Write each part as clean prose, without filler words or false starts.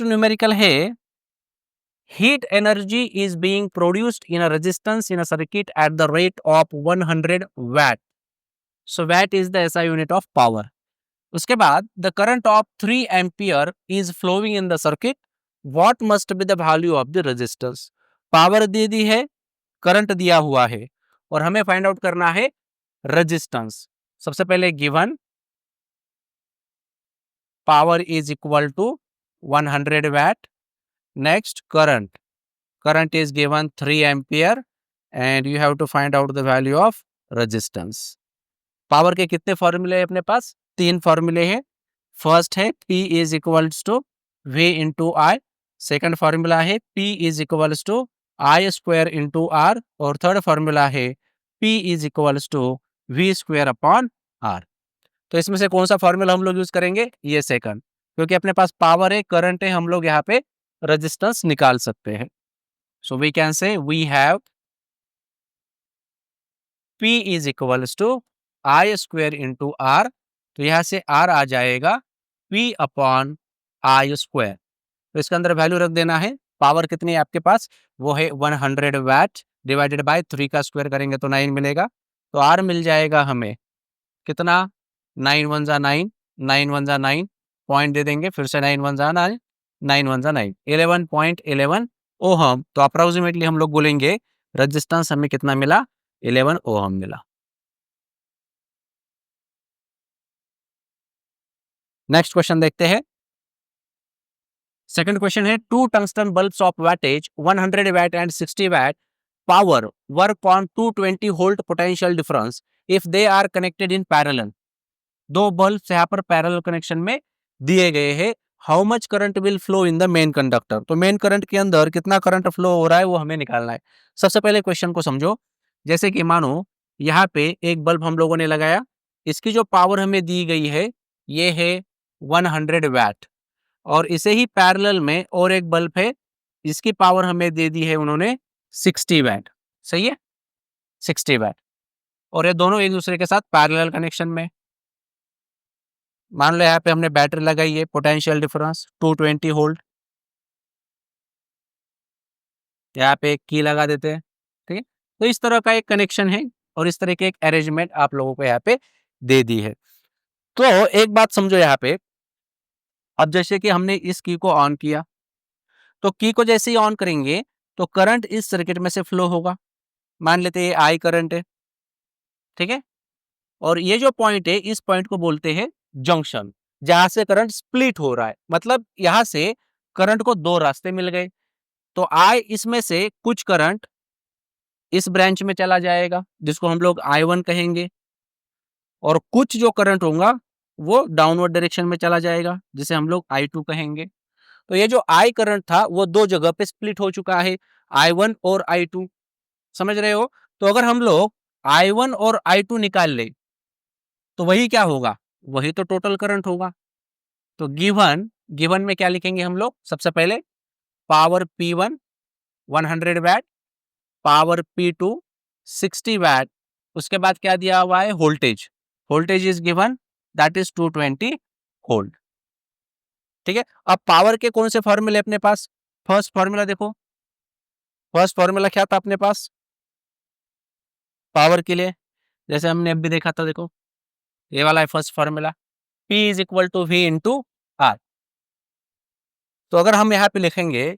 Numerical है, heat energy is being produced in a resistance in a circuit at the rate of 100 watt. So watt is the SI unit of power. उसके बाद the current of 3 ampere is flowing in the circuit. What must be the value of the resistance? Power दे दी है, current दिया हुआ है और हमें फाइंड आउट करना है रेजिस्टेंस. सबसे पहले given power is equal to 100 watt. Next current is given 3 ampere and you have to find out the value of resistance. Power के कितने फॉर्मूले हैं अपने पास? 3 फॉर्मूले हैं. फर्स्ट है P is equals to V into I. Second formula है P is equals to I square into R. और थर्ड फॉर्मूला है P is equals to V square upon R. तो इसमें से कौन सा फॉर्मूला हम लोग यूज करेंगे? ये सेकंड, क्योंकि अपने पास पावर है, करंट है, हम लोग यहाँ पे रेजिस्टेंस निकाल सकते हैं. So we can say we have P is equals to I square into R. तो यहाँ से R आ जाएगा P अपॉन I स्क्वायर. तो इसके अंदर वैल्यू रख देना है. पावर कितनी है आपके पास? वो है 100 वाट डिवाइडेड बाय 3 का स्क्वायर करेंगे तो 9 मिलेगा. तो R मिल जाएगा हमें कितना? 9 1 जा 9, 9 1 जा 9, पॉइंट दे देंगे, फिर से 9 1 जा 9, 9 1 जा 9, 11.11 ओहम. तो अप्रोक्सीमेटली हम लोग बोलेंगे रेजिस्टेंस हमें कितना मिला? 11 ओहम मिला. नेक्स्ट क्वेश्चन देखते हैं. सेकंड क्वेश्चन है, two tungsten bulbs of wattage 100 watt and 60 watt power work on 220 volt potential difference if they are connected in parallel. दो बल्ब्स यहाँ पर पैरेलल कनेक्शन में दिए गए हैं. How much current will flow in the main conductor. तो main current के अंदर कितना करंट फ्लो हो रहा है वो हमें निकालना है. सबसे पहले क्वेश्चन को समझो. जैसे कि मानो यहाँ पे एक बल्ब हम लोगों ने लगाया, इसकी जो पावर हमें दी गई है ये है 100 watt और इसे ही पैरेलल में और एक बल्ब है, इसकी पावर हमें दे दी है उन्होंने 60 watt. सही है, 60 watt. और ये दोनों एक दूसरे के साथ पैरेलल कनेक्शन में. मान लो यहाँ पे हमने बैटरी लगाई है, पोटेंशियल डिफरेंस 220 वोल्ट. यहाँ पे एक की लगा देते हैं. ठीक है, तो इस तरह का एक कनेक्शन है और इस तरह के एक अरेंजमेंट आप लोगों को यहाँ पे दे दी है. तो एक बात समझो यहाँ पे, अब जैसे कि हमने इस की को ऑन किया, तो की को जैसे ही ऑन करेंगे तो करंट इस सर्किट में से फ्लो होगा. मान लेते हैं आई करंट है. ठीक है, और ये जो पॉइंट है इस पॉइंट को बोलते हैं जंक्शन, जहां से करंट स्प्लिट हो रहा है. मतलब यहां से करंट को दो रास्ते मिल गए. तो आई इसमें से कुछ करंट इस ब्रांच में चला जाएगा जिसको हम लोग I1 कहेंगे, और कुछ जो करंट होगा वो डाउनवर्ड डायरेक्शन में चला जाएगा जिसे हम लोग I2 कहेंगे. तो ये जो I करंट था वो दो जगह पे स्प्लिट हो चुका है, I1 और I2. समझ रहे हो? तो अगर हम लोग I1 और I2 निकाल ले तो वही क्या होगा? वही तो टोटल करंट होगा. तो गिवन गिवन में क्या लिखेंगे हम लोग? सबसे पहले power P1 100 watt, power P2 60 watt. उसके बाद क्या दिया हुआ है? Voltage. Voltage is given, that is 220 volt. ठीक है, अब पावर के कौन से फॉर्मूले अपने पास? फर्स्ट फॉर्मूला देखो, फर्स्ट फॉर्मूला क्या था अपने पास पावर के लिए? जैसे हमने अभी देखा था, देखो ये वाला है first formula, P is equal to V into R. तो अगर हम यहाँ पे लिखेंगे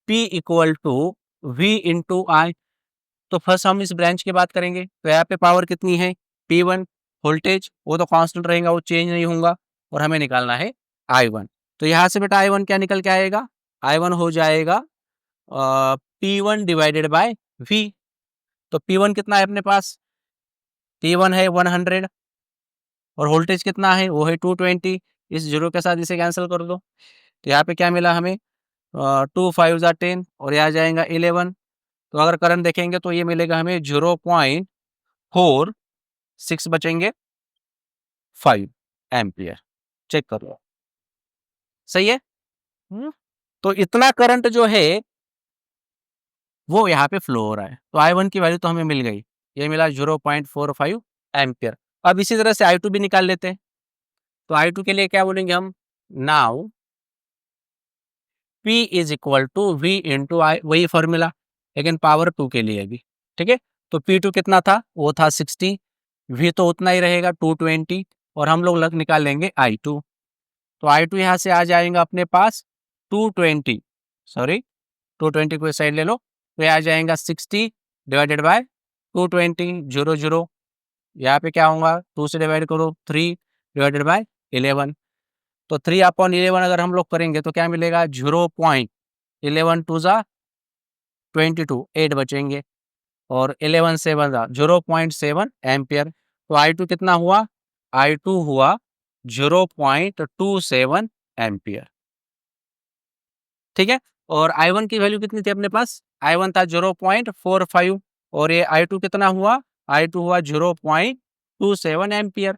P equal to V into I, तो फर्स्ट हम इस ब्रांच की बात करेंगे. तो यहाँ पे पावर कितनी है? P1. वोल्टेज वो तो कांस्टेंट रहेगा, वो चेंज नहीं होगा, और हमें निकालना है I1. तो यहाँ से बेटा I1 क्या निकल के आएगा? I1 हो जाएगा P1 डिवाइडेड बाय V. तो P1 कितना है अपने पास? P1 है 100 और वोल्टेज कितना है? वो है 220. इस जीरो के साथ इसे कैंसिल कर दो. तो यहाँ पे क्या मिला हमें? 2 5 जा 10 और यहाँ जाएगा 11. तो अगर करंट देखेंगे तो ये मिलेगा हमें 0.46 बचेंगे 5 एम्पियर. चेक कर लो, सही है. तो इतना करंट जो है वो यहाँ पे फ्लो हो रहा है. तो I1 की वैल्यू तो हमें मिल गई, ये मिला 0.45 एम्पियर. अब इसी तरह से I2 भी निकाल लेते हैं. तो I2 के लिए क्या बोलेंगे हम? Now P is equal to V into I, वही फॉर्मूला लेकिन पावर 2 के लिए भी। ठीक है, तो P2 कितना था, वो था 60, V तो उतना ही रहेगा 220 और हम लोग लग निकाल लेंगे I2। तो I2 यहाँ से आ जाएगा अपने पास 220, सॉरी 220 को इस साइड ले लो, तो ये आ जाएगा 60 डिवाइडेड बाय 220, 0 यहाँ पे क्या होगा, 2 से डिवाइड करो, 3 डिवाइडेड बाय 11, तो 3/11 अगर हम लोग करेंगे तो क्या मिलेगा, 0.11 टू ज़ा 22, 8 बचेंगे और 11 7 ज़ा 0.7 एम्पियर। तो I2 कितना हुआ, I2 हुआ 0.27 एम्पियर। ठीक है, और I1 की वैल्यू कितनी थी अपने पास, I1 था 0.45 और ये I2 कितना हुआ, I2 हुआ 0.27 एम्पियर।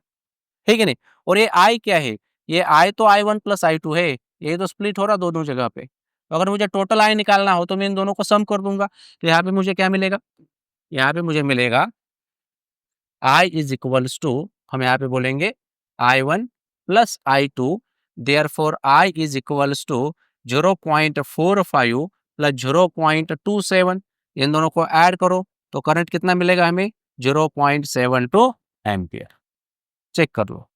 ठीक है नहीं, और ये I क्या है, ये I तो I1 प्लस I2 है, ये तो स्प्लिट हो रहा दोनों जगह पे। तो अगर मुझे टोटल I निकालना हो तो मैं इन दोनों को सम कर दूंगा, तो यहाँ पे मुझे क्या मिलेगा, यहाँ पे मुझे मिलेगा I इज इक्वल्स टू, हम यहाँ पे बोलेंगे I1 plus I2, therefore I is equals to 0.45 plus 0.27, इन दोनों को ऐड करो तो करंट कितना मिलेगा हमें, 0.72 एम्पियर। चेक कर लो।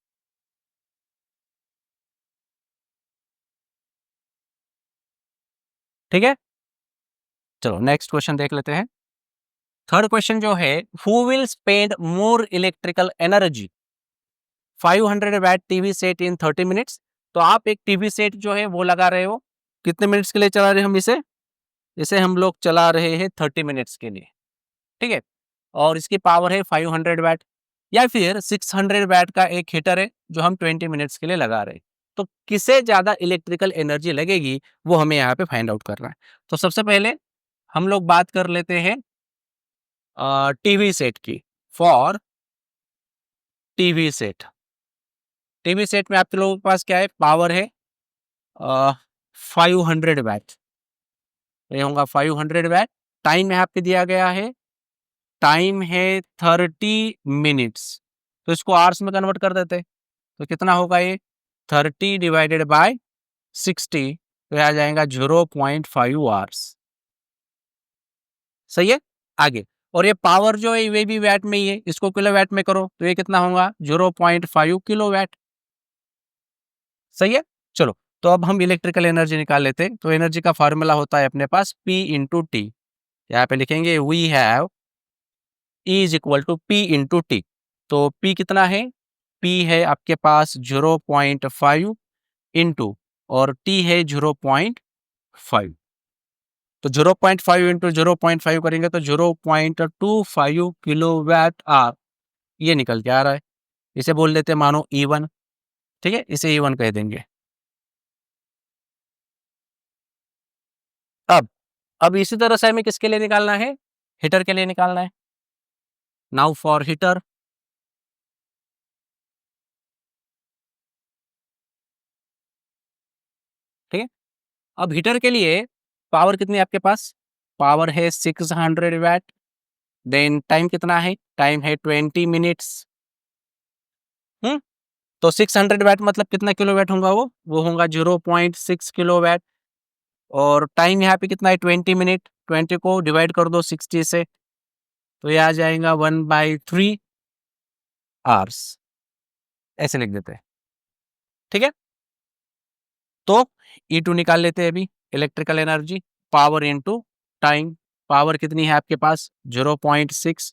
ठीक है, चलो नेक्स्ट क्वेश्चन देख लेते हैं। थर्ड क्वेश्चन जो है, who will spend more electrical energy, 500 watt TV set in 30 minutes. तो आप एक टीवी सेट जो है वो लगा रहे हो, कितने मिनट्स के लिए चला रहे हैं हम इसे, इसे हम लोग चला रहे हैं 30 मिनट्स के लिए। ठीक है, और इसकी पावर है 500 वैट, या फिर 600 वैट का एक हीटर है जो हम 20 मिनट्स के लिए लगा रहे हैं। तो किसे ज्यादा इलेक्ट्रिकल एनर्जी लगेगी वो हमें यहाँ पे फाइंड आउट करना है। तो सबसे पहले हम लोग बात कर लेते हैं टीवी सेट की। For TV set, TV set में आप लोगों के पास क्या है, पावर है 500 वैट, ये होगा 500 वैट। टाइम यहाँ पे दिया गया है, टाइम है 30 मिनट्स, तो इसको आवर्स में कन्वर्ट कर देते, तो कितना होगा ये, 30 डिवाइडेड बाय 60, तो ये आ जाएगा 0.5 आवर्स। सही है, आगे, और ये पावर जो है ये भी वैट में ही है, इसको किलो वैट में करो तो ये कितना होगा, 0.5 किलो वैट। सही है, चलो, तो अब हम इलेक्ट्रिकल एनर्जी निकाल लेते हैं। तो एनर्जी का फॉर्मूला होता है अपने पास P इंटू टी, यहाँ पे लिखेंगे we have E is equal to P into T. तो P कितना है, P है आपके पास 0.5 इंटू, और T है 0.5, तो 0.5 इंटू 0.5 करेंगे तो 0.25 किलो वैट आवर ये निकल के आ रहा है। इसे बोल देते हैं मानो E1। ठीक है, इसे E1 कह देंगे। अब अब इसी तरह से हमें किसके लिए निकालना है, हीटर के लिए निकालना है। नाउ फॉर हीटर, ठीक है, अब हीटर के लिए पावर कितनी है आपके पास, पावर है 600 वैट, देन टाइम कितना है, टाइम है 20 मिनट्स। हम्म, तो 600 वैट मतलब कितना किलो वैट होगा, वो होगा 0.6 किलो वैट, और टाइम यहाँ पे कितना है 20 मिनट, 20 को डिवाइड कर दो 60 से, तो ये आ जाएगा 1/3 आवर्स, ऐसे लिख देते हैं। ठीक है, तो E2 निकाल लेते हैं अभी, electrical energy power into time, power कितनी है आपके पास 0.6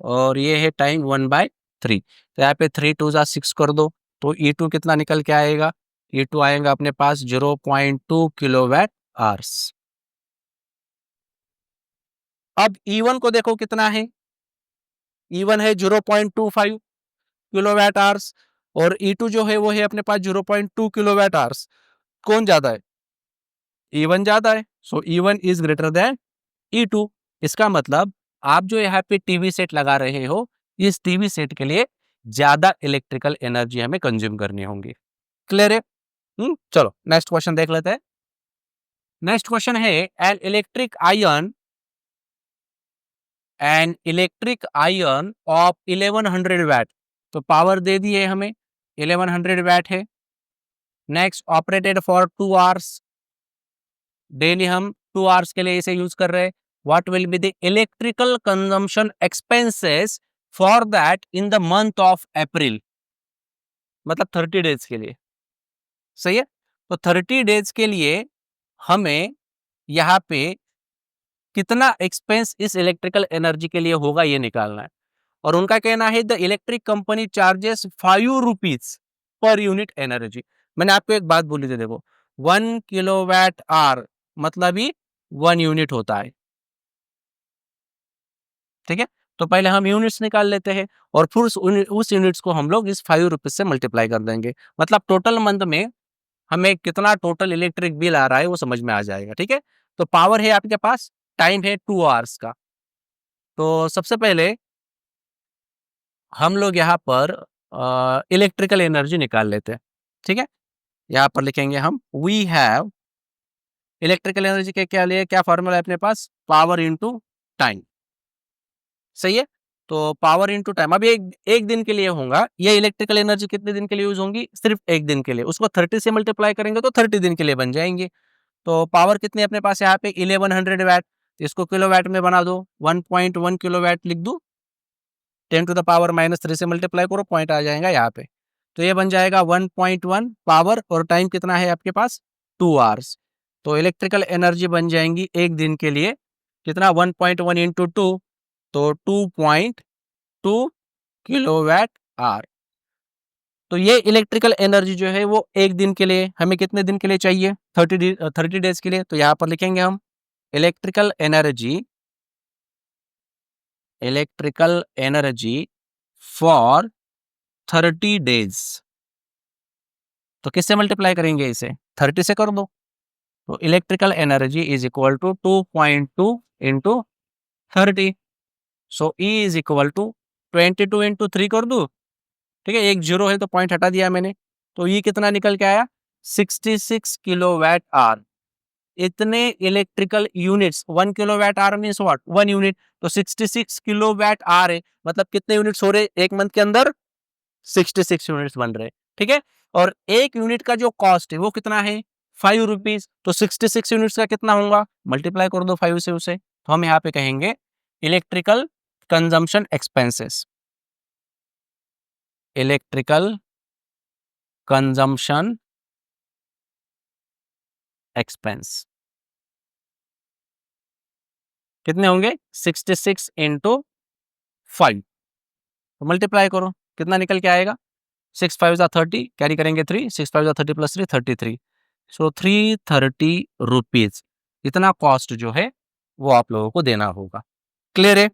और ये है टाइम 1/3, तो यहाँ पे 3 2 जा 6 कर दो, तो E2 कितना निकल के आएगा, E2 आएगा अपने पास 0.2 किलोवाट आवर्स। अब E1 को देखो कितना है, E1 है 0.25 किलोवाट आवर्स, और E2 जो है वो है अपने पास 0.2 किलोवाट आवर्स। कौन ज्यादा है, E1 ज्यादा है, सो E1 is greater than E2। इसका मतलब आप जो यहाँ पे टीवी सेट लगा रहे हो, इस टीवी सेट के लिए ज्यादा इलेक्ट्रिकल एनर्जी हमें कंज्यूम करनी होंगी। क्लियर है, चलो नेक्स्ट क्वेश्चन देख लेते हैं। नेक्स्ट क्वेश्चन है, an electric iron of 1100 watt, तो पावर दे दी है हमें 1100 वैट है। Next, operated for 2 hours, daily हम 2 आवर्स के लिए इसे यूज कर रहे हैं, what will be the electrical consumption expenses for that in the month of April, मतलब 30 डेज के लिए। सही है। तो 30 डेज के लिए हमें यहाँ पे कितना एक्सपेंस इस इलेक्ट्रिकल एनर्जी के लिए होगा ये निकालना है। और उनका कहना है the electric company charges 5 rupees per unit energy. मैंने आपको एक बात बोली थी, देखो 1 किलोवाट आवर मतलब ही 1 यूनिट होता है। ठीक है, तो पहले हम यूनिट्स निकाल लेते हैं और फिर उस यूनिट्स को हम लोग इस 5 रुपीज से मल्टीप्लाई कर देंगे, मतलब टोटल मंथ में हमें कितना टोटल इलेक्ट्रिक बिल आ रहा है वो समझ में आ जाएगा। ठीक है, तो पावर है आपके पास, टाइम है 2 आवर्स का। तो सबसे पहले हम लोग यहाँ पर इलेक्ट्रिकल एनर्जी निकाल लेते हैं। ठीक है, यहाँ पर लिखेंगे हम वी हैव इलेक्ट्रिकल एनर्जी के क्या लिए, क्या फॉर्मूला है अपने पास, पावर इंटू टाइम। सही है, तो पावर इंटू टाइम। अब एक एक दिन के लिए होगा, ये इलेक्ट्रिकल एनर्जी कितने दिन के लिए यूज होंगी, सिर्फ एक दिन के लिए। उसको 30 से मल्टीप्लाई करेंगे तो 30 दिन के लिए बन जाएंगे। तो पावर कितनी अपने पास यहाँ पे 1100 वैट, इसको किलोवाट में बना दो, 1.1 किलोवाट लिख दो, 10⁻³ से मल्टीप्लाई करो, पॉइंट आ जाएगा यहाँ पे। तो ये बन जाएगा 1.1 पावर, और टाइम कितना है आपके पास 2 आवर्स। तो इलेक्ट्रिकल एनर्जी बन जाएंगी एक दिन के लिए कितना, 1.1 इंटू 2, तो 2.2 किलोवाट आवर। तो ये इलेक्ट्रिकल एनर्जी जो है वो एक दिन के लिए, हमें कितने दिन के लिए चाहिए, 30 डेज के लिए। तो यहाँ पर लिखेंगे हम electrical energy, electrical energy for 30 days. तो किससे मल्टीप्लाई करेंगे इसे, 30 से कर दो। तो electrical energy is equal to 2.2 into 30। So E is equal to 22 into 3 कर दो। ठीक है, एक जीरो है तो पॉइंट हटा दिया मैंने। तो ये कितना निकल के आया, 66 किलोवाट आवर। इतने electrical units, 1 kilowatt hour means what, 1 unit. तो 66 किलोवाट आवर है, मतलब कितने यूनिट्स हो रहे एक मंथ के अंदर, 66 यूनिट्स बन रहे। ठीक है, और एक यूनिट का जो कॉस्ट है वो कितना है, 5 रुपीज। तो 66 यूनिट्स का कितना होगा, मल्टीप्लाई कर दो 5 से उसे। तो हम यहाँ पे कहेंगे electrical consumption expenses, electrical consumption expense कितने होंगे, 66 इंटू 5। तो मल्टीप्लाई करो, कितना निकल के आएगा, 6 5 30, कैरी करेंगे 3, 6 5 30 प्लस 3 33। सो 330 रुपीज इतना कॉस्ट जो है वो आप लोगों को देना होगा। क्लियर है?